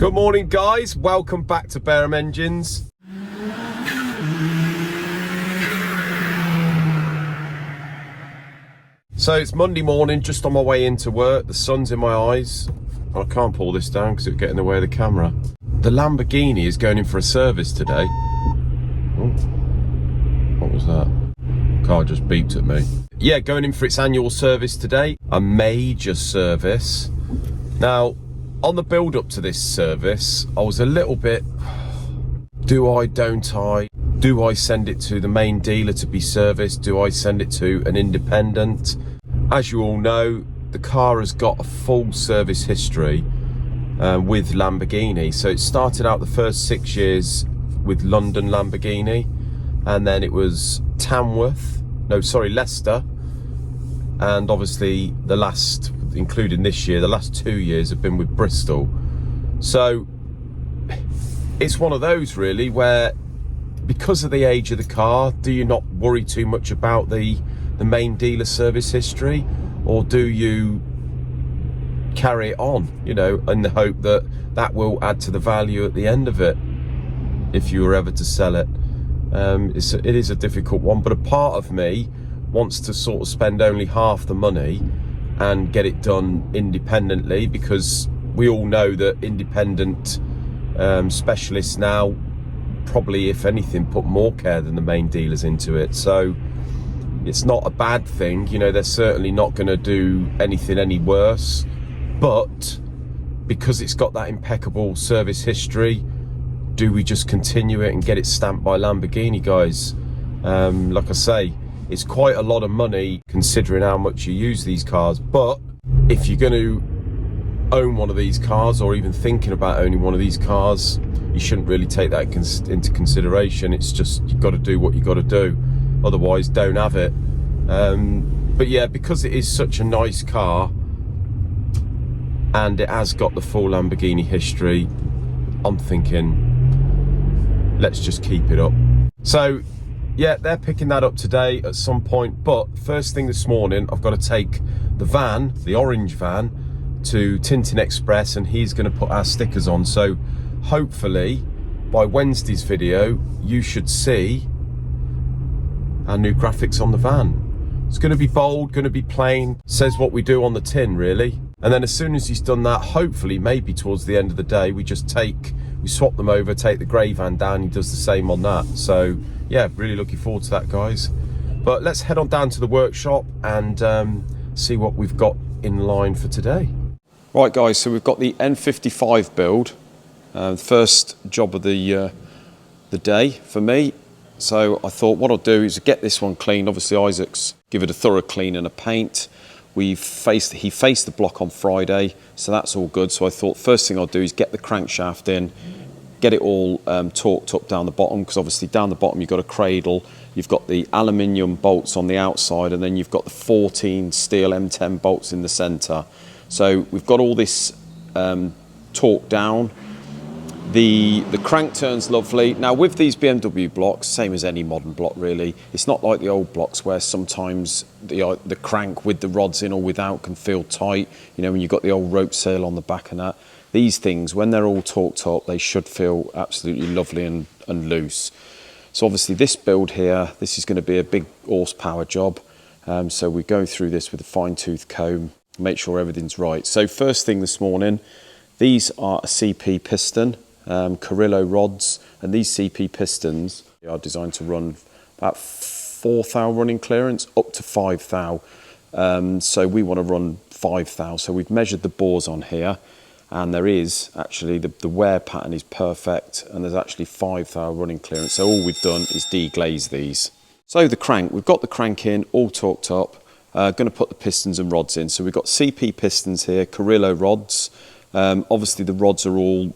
Good morning, guys. Welcome back to Barham Engines. So it's Monday morning, just on my way into work. The sun's in my eyes. I can't pull this down because it'll get in the way of the camera. The Lamborghini is going in for a service today. Oh, what was that? Car just beeped at me. Yeah, going in for its annual service today. A major service. Now, on the build up to this service, I was a little bit, do I, don't I? Do I send it to the main dealer to be serviced? Do I send it to an independent? As you all know, the car has got a full service history with Lamborghini. So it started out the first 6 years with London Lamborghini, and then it was Leicester, and obviously the last, including this year, the last 2 years have been with Bristol. So it's one of those really where, because of the age of the car, do you not worry too much about the main dealer service history, or do you carry it on, you know, in the hope that that will add to the value at the end of it if you were ever to sell it? It is a difficult one, but a part of me wants to sort of spend only half the money and get it done independently, because we all know that independent specialists now probably, if anything, put more care than the main dealers into it. So it's not a bad thing, you know. They're certainly not going to do anything any worse, but because it's got that impeccable service history, do we just continue it and get it stamped by Lamborghini, guys? Like I say, it's quite a lot of money considering how much you use these cars, but if you're going to own one of these cars, or even thinking about owning one of these cars, you shouldn't really take that into consideration. It's just, you've got to do what you got to do, otherwise don't have it. But yeah, because it is such a nice car and it has got the full Lamborghini history, I'm thinking let's just keep it up. So yeah, they're picking that up today at some point, but first thing this morning I've got to take the van, the orange van, to Tintin Express, and he's going to put our stickers on. So hopefully by Wednesday's video you should see our new graphics on the van. It's going to be bold, going to be plain, says what we do on the tin really. And then as soon as he's done that, hopefully maybe towards the end of the day, we swap them over, take the grey van down, he does the same on that. So yeah, really looking forward to that, guys. But let's head on down to the workshop and see what we've got in line for today. Right guys, so we've got the N55 build, first job of the day for me. So I thought what I'll do is get this one cleaned. Obviously Isaac's give it a thorough clean and a paint. He faced the block on Friday, so that's all good. So I thought first thing I'll do is get the crankshaft in, get it all torqued up down the bottom, because obviously down the bottom you've got a cradle, you've got the aluminium bolts on the outside, and then you've got the 14 steel M10 bolts in the centre. So we've got all this torqued down. The crank turns lovely. Now with these BMW blocks, same as any modern block really, it's not like the old blocks where sometimes the crank with the rods in or without can feel tight, you know, when you've got the old rope sail on the back and that. These things, when they're all torqued up, they should feel absolutely lovely and loose. So obviously this build here, this is going to be a big horsepower job. So we go through this with a fine tooth comb, make sure everything's right. So first thing this morning, these are a CP piston, Carrillo rods, and these CP pistons are designed to run about 4 thou running clearance up to 5 thou. So we want to run 5 thou. So we've measured the bores on here, and there is actually the wear pattern is perfect, and there's actually 5 thou running clearance. So all we've done is deglaze these. So the crank, we've got the crank in, all torqued up. Going to put the pistons and rods in. So we've got CP pistons here, Carrillo rods. Obviously the rods are all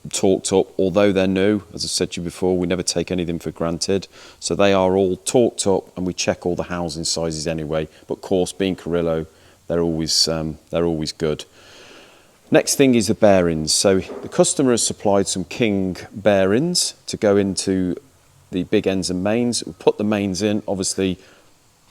torqued up, although they're new. As I said to you before, we never take anything for granted. So they are all torqued up, and we check all the housing sizes anyway. But of course, being Carrillo, they're always good. Next thing is the bearings. So the customer has supplied some King bearings to go into the big ends and mains. We put the mains in, obviously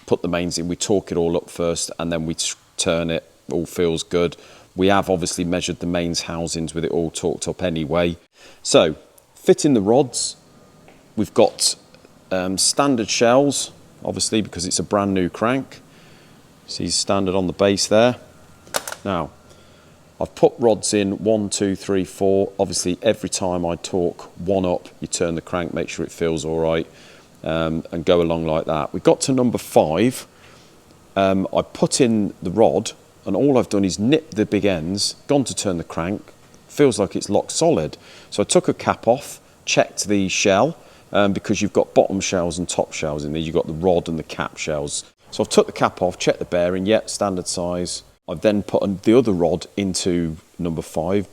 put the mains in, we torque it all up first, and then we turn it, all feels good. We have obviously measured the mains housings with it all torqued up anyway. So, fitting the rods, we've got standard shells, obviously because it's a brand new crank. See standard on the base there. Now, I've put rods in 1, 2, 3, 4. Obviously, every time I torque one up, you turn the crank, make sure it feels all right, and go along like that. We got to number 5. I put in the rod, and all I've done is nip the big ends, gone to turn the crank, feels like it's locked solid. So I took a cap off, checked the shell, because you've got bottom shells and top shells in there. You've got the rod and the cap shells. So I've took the cap off, checked the bearing, yeah, standard size. I've then put the other rod into number 5,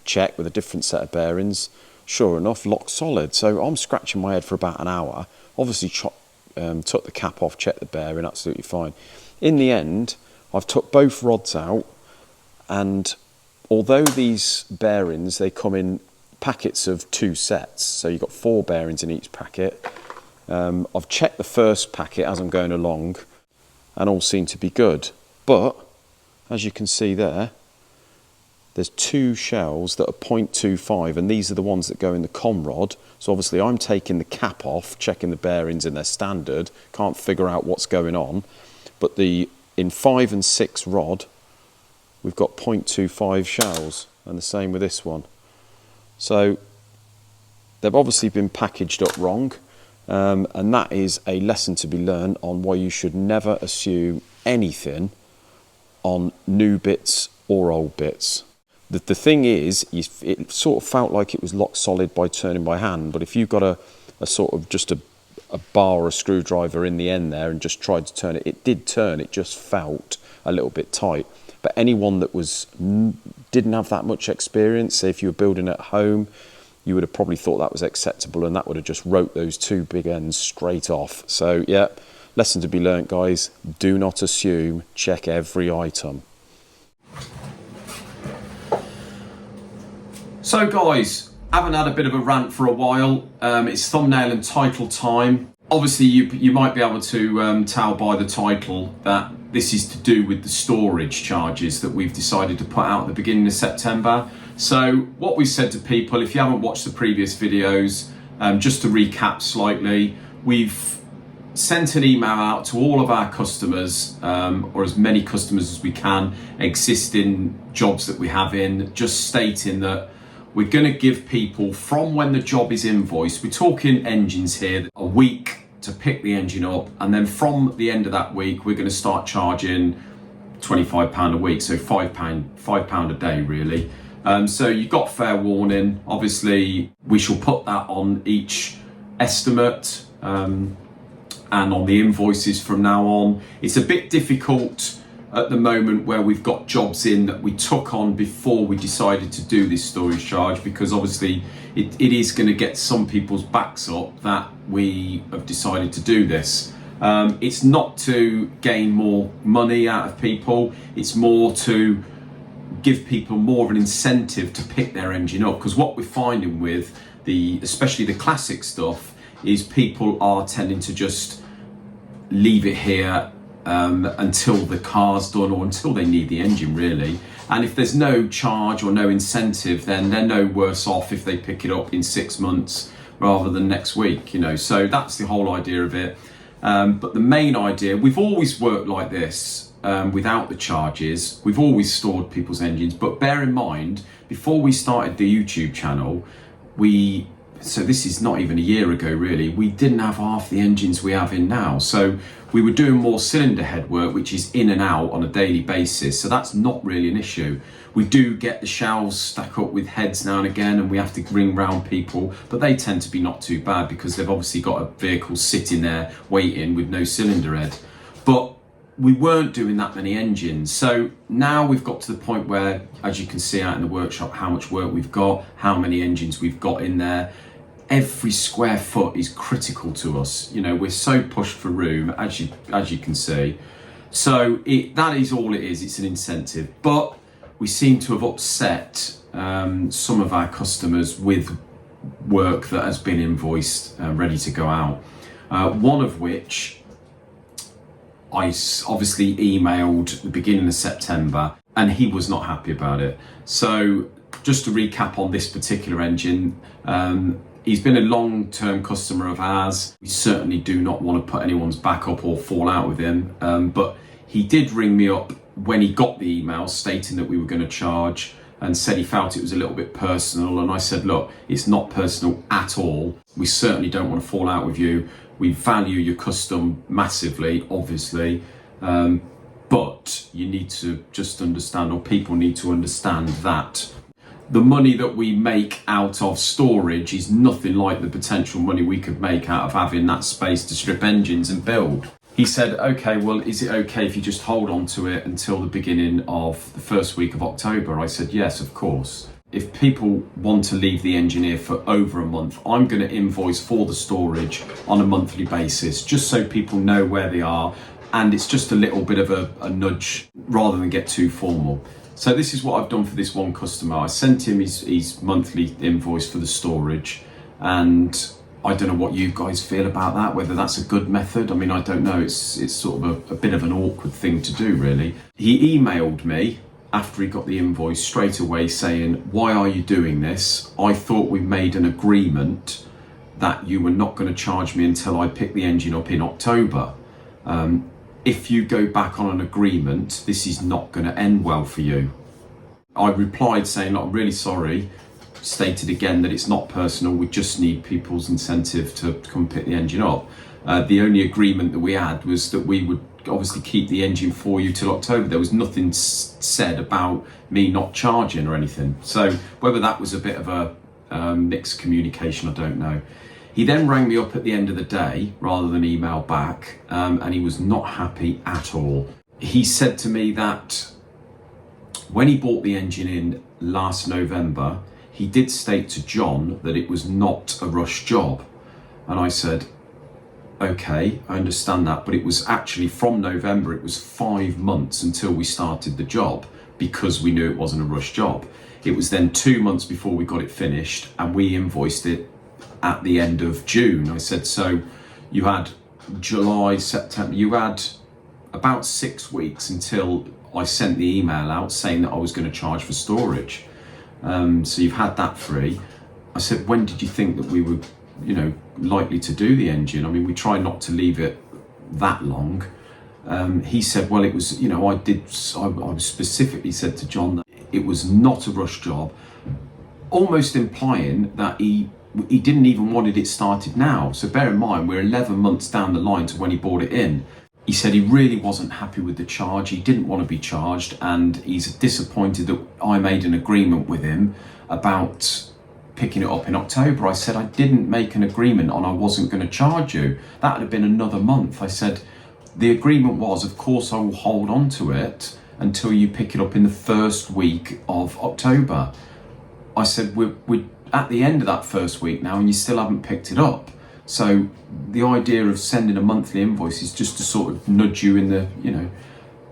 check with a different set of bearings. Sure enough, locked solid. So I'm scratching my head for about an hour. Obviously took the cap off, checked the bearing, absolutely fine. In the end, I've took both rods out, and although these bearings, they come in packets of 2 sets, so you've got 4 bearings in each packet. I've checked the first packet as I'm going along, and all seem to be good. But as you can see there's 2 shells that are 0.25, and these are the ones that go in the com rod. So obviously I'm taking the cap off, checking the bearings in their standard, can't figure out what's going on. But in 5 and 6 rod, we've got 0.25 shells, and the same with this one. So they've obviously been packaged up wrong, and that is a lesson to be learned on why you should never assume anything on new bits or old bits. The thing is, it sort of felt like it was locked solid by turning by hand, but if you've got a sort of just a bar or a screwdriver in the end there and just tried to turn it, it did turn, it just felt a little bit tight. But anyone that didn't have that much experience, say if you were building at home, you would have probably thought that was acceptable, and that would have just wrote those 2 big ends straight off. So yeah, lesson to be learnt, guys. Do not assume, check every item. So guys, haven't had a bit of a rant for a while. It's thumbnail and title time. Obviously you might be able to tell by the title that this is to do with the storage charges that we've decided to put out at the beginning of September. So what we said to people, if you haven't watched the previous videos, just to recap slightly, we've sent an email out to all of our customers, or as many customers as we can, existing jobs that we have in, just stating that we're going to give people, from when the job is invoiced, we're talking engines here, a week to pick the engine up, and then from the end of that week we're going to start charging £25 a week, so £5 a day really. So you've got fair warning. Obviously we shall put that on each estimate and on the invoices from now on. It's a bit difficult at the moment where we've got jobs in that we took on before we decided to do this storage charge, because obviously it is going to get some people's backs up that we have decided to do this. It's not to gain more money out of people, it's more to give people more of an incentive to pick their engine up, because what we're finding with especially the classic stuff is people are tending to just leave it here until the car's done, or until they need the engine really. And if there's no charge or no incentive, then they're no worse off if they pick it up in 6 months rather than next week, you know. So that's the whole idea of it. But the main idea, we've always worked like this, without the charges. We've always stored people's engines, but bear in mind, before we started the YouTube channel, so this is not even a year ago really, we didn't have half the engines we have in now. So we were doing more cylinder head work, which is in and out on a daily basis, so that's not really an issue. We do get the shelves stack up with heads now and again, and we have to ring round people, but they tend to be not too bad because they've obviously got a vehicle sitting there waiting with no cylinder head. But we weren't doing that many engines. So now we've got to the point where, as you can see out in the workshop, how much work we've got, how many engines we've got in there. Every square foot is critical to us. You know, we're so pushed for room, as you can see. So that is all it is. It's an incentive. But we seem to have upset some of our customers with work that has been invoiced, ready to go out. One of which I obviously emailed at the beginning of September. and he was not happy about it. So just to recap on this particular engine, he's been a long-term customer of ours. We certainly do not want to put anyone's back up or fall out with him, but he did ring me up when he got the email stating that we were going to charge, and said he felt it was a little bit personal. And I said, look, it's not personal at all. We certainly don't want to fall out with you. We value your custom massively, obviously, but you need to just understand, or people need to understand, that the money that we make out of storage is nothing like the potential money we could make out of having that space to strip engines and build. He said, okay, well, is it okay if you just hold on to it until the beginning of the first week of October? I said, yes, of course. If people want to leave the engine here for over a month, I'm going to invoice for the storage on a monthly basis, just so people know where they are. And it's just a little bit of a nudge rather than get too formal. So this is what I've done for this one customer. I sent him his monthly invoice for the storage, and I don't know what you guys feel about that, whether that's a good method. I mean, I don't know. It's sort of a bit of an awkward thing to do, really. He emailed me after he got the invoice straight away saying, why are you doing this? I thought we made an agreement that you were not going to charge me until I picked the engine up in October. If you go back on an agreement, this is not going to end well for you. I replied saying, look, I'm really sorry. Stated again that it's not personal, we just need people's incentive to come pick the engine up. The only agreement that we had was that we would obviously keep the engine for you till October. There was nothing said about me not charging or anything. So whether that was a bit of a mixed communication, I don't know. He then rang me up at the end of the day rather than email back, and he was not happy at all. He said to me that when he bought the engine in last November, he did state to John that it was not a rush job. And I said, okay, I understand that, but it was actually from November, it was 5 months until we started the job, because we knew it wasn't a rush job. It was then 2 months before we got it finished, and we invoiced it at the end of June. I said, so you had July, September, you had about 6 weeks until I sent the email out saying that I was going to charge for storage. So you've had that free. I said, when did you think that we were, likely to do the engine? I mean, we try not to leave it that long. He said, well, it was, I specifically said to John that it was not a rush job, almost implying that he didn't even wanted it started now. So bear in mind, we're 11 months down the line to when he bought it in. He said he really wasn't happy with the charge. He didn't want to be charged, and he's disappointed that I made an agreement with him about picking it up in October. I said I didn't make an agreement on I wasn't going to charge you. That would have been another month. I said the agreement was, of course, I will hold on to it until you pick it up in the first week of October. I said we're at the end of that first week now, and you still haven't picked it up. So the idea of sending a monthly invoice is just to sort of nudge you in the,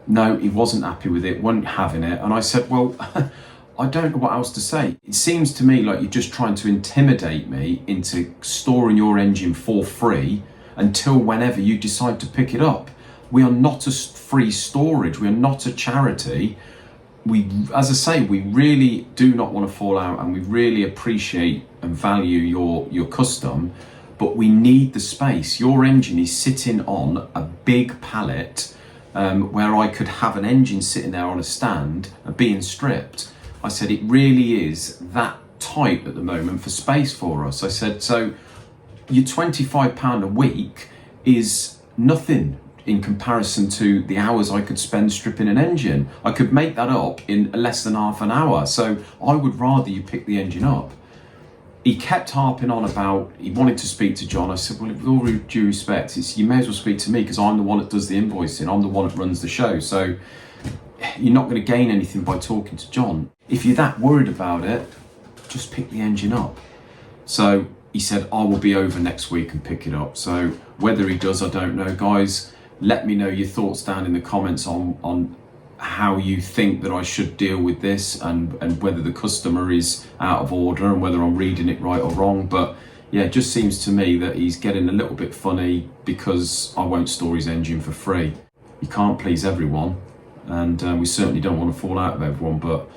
no, he wasn't happy with it, wasn't having it. And I said, well, I don't know what else to say. It seems to me like you're just trying to intimidate me into storing your engine for free until whenever you decide to pick it up. We are not a free storage. We are not a charity. As I say, we really do not want to fall out, and we really appreciate and value your custom, but we need the space. Your engine is sitting on a big pallet where I could have an engine sitting there on a stand and being stripped. I said, it really is that tight at the moment for space for us. I said, so your £25 a week is nothing in comparison to the hours I could spend stripping an engine. I could make that up in less than half an hour. So I would rather you pick the engine up. He kept harping on about, he wanted to speak to John. I said, well, with all due respect, you may as well speak to me, because I'm the one that does the invoicing. I'm the one that runs the show. So you're not going to gain anything by talking to John. If you're that worried about it, just pick the engine up. So he said, I will be over next week and pick it up. So whether he does, I don't know. Guys, let me know your thoughts down in the comments on how you think that I should deal with this, and whether the customer is out of order and whether I'm reading it right or wrong. But yeah, it just seems to me that he's getting a little bit funny because I won't store his engine for free. You can't please everyone. and we certainly don't want to fall out with everyone, but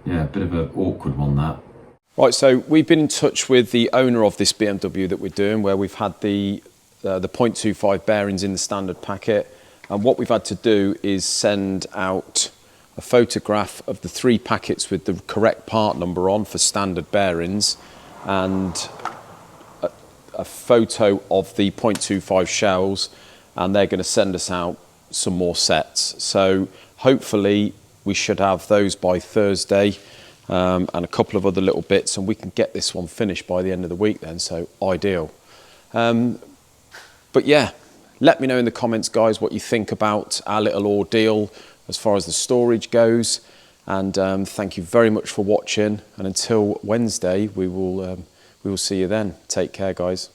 yeah, a bit of an awkward one, that. Right, so we've been in touch with the owner of this BMW that we're doing, where we've had the 0.25 bearings in the standard packet, and what we've had to do is send out a photograph of the 3 packets with the correct part number on for standard bearings, and a photo of the 0.25 shells, and they're going to send us out some more sets. So hopefully we should have those by Thursday, and a couple of other little bits, and we can get this one finished by the end of the week then, so ideal. But yeah, let me know in the comments, guys, what you think about our little ordeal as far as the storage goes. And thank you very much for watching. And until Wednesday, we will see you then. Take care, guys.